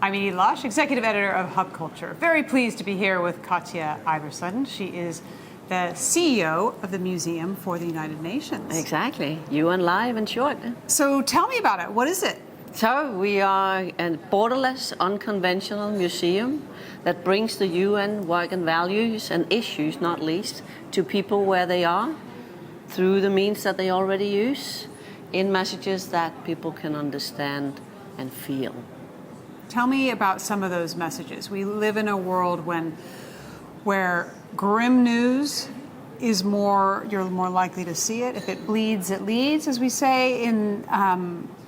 I'm Edie Lush, Executive Editor of Hub Culture. Very pleased to be here with Katja Iversen. She is the CEO of the Museum for the United Nations. Exactly. UN Live in short. So tell me about it. What is it? So we are a borderless, unconventional museum that brings the UN work and values and issues, not least, to people where they are through the means that they already use in messages that people can understand and feel. Tell me about some of those messages. We live in a world where grim news is you're more likely to see it. If it bleeds, it leads, as we say in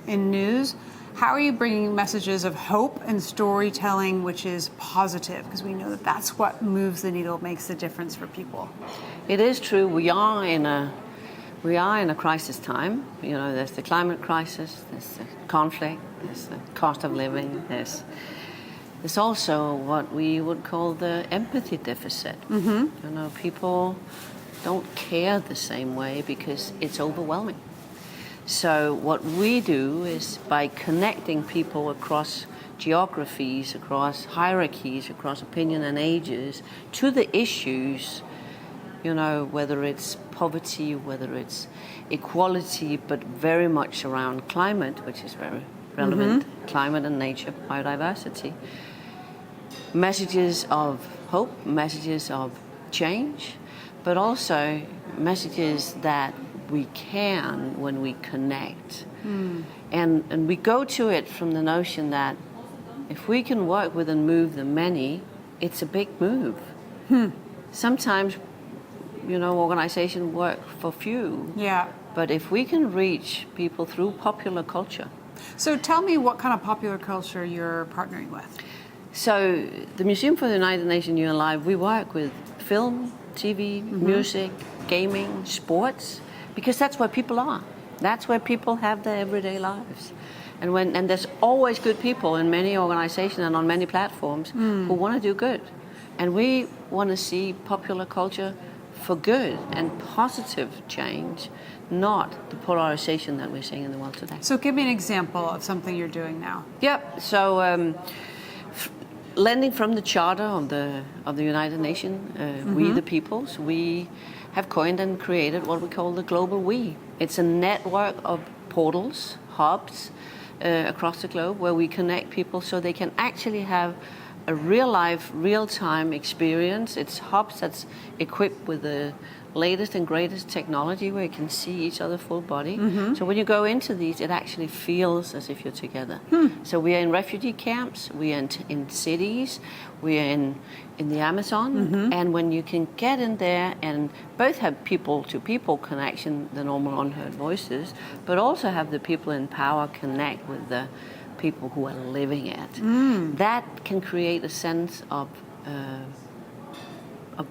news. How are you bringing messages of hope and storytelling, which is positive? Because we know that that's what moves the needle, makes the difference for people. It is true. We are in a crisis time. You know, there's the climate crisis, there's the conflict, there's the cost of living, there's also what we would call the empathy deficit. Mm-hmm. You know, people don't care the same way because it's overwhelming. So what we do is by connecting people across geographies, across hierarchies, across opinion and ages to the issues, you know, whether it's poverty, whether it's equality, but very much around climate, which is very relevant, climate and nature, biodiversity. Messages of hope, messages of change, but also messages that we can when we connect. And we go to it from the notion that if we can work with and move the many, it's a big move. Sometimes, you know, organizations work for few. Yeah. But if we can reach people through popular culture. So tell me what kind of popular culture you're partnering with. So the Museum for the United Nations UN Live, we work with film, TV, music, gaming, sports, because that's where people are. That's where people have their everyday lives. And there's always good people in many organizations and on many platforms who want to do good. And we want to see popular culture for good and positive change, not the polarization that we're seeing in the world today. So give me an example of something you're doing now. Yep. So lending from the Charter of the United Nations, we the peoples, we have coined and created what we call the Global We. It's a network of portals, hubs across the globe where we connect people so they can actually have a real-life, real-time experience. It's hubs that's equipped with the latest and greatest technology where you can see each other full body. So when you go into these, it actually feels as if you're together. So we are in refugee camps, we are in cities, we are in the Amazon, and when you can get in there and both have people-to-people connection, the normal unheard voices, but also have the people in power connect with the people who are living it. That can create a sense of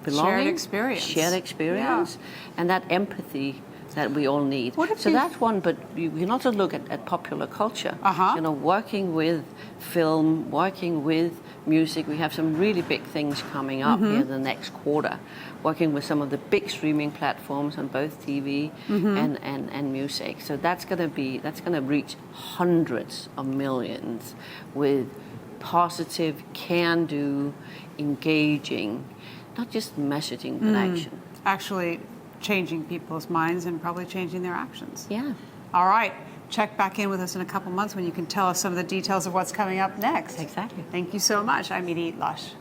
belonging, shared experience, and that empathy that we all need. So that's one, but you can also look at popular culture. You know, working with film, working with music. We have some really big things coming up here the next quarter. Working with some of the big streaming platforms on both TV and music. So that's going to reach hundreds of millions with positive, can-do, engaging, not just messaging, but action. Actually changing people's minds and probably changing their actions. Yeah. All right. Check back in with us in a couple months when you can tell us some of the details of what's coming up next. Exactly. Thank you so much. I'm Edie Lush.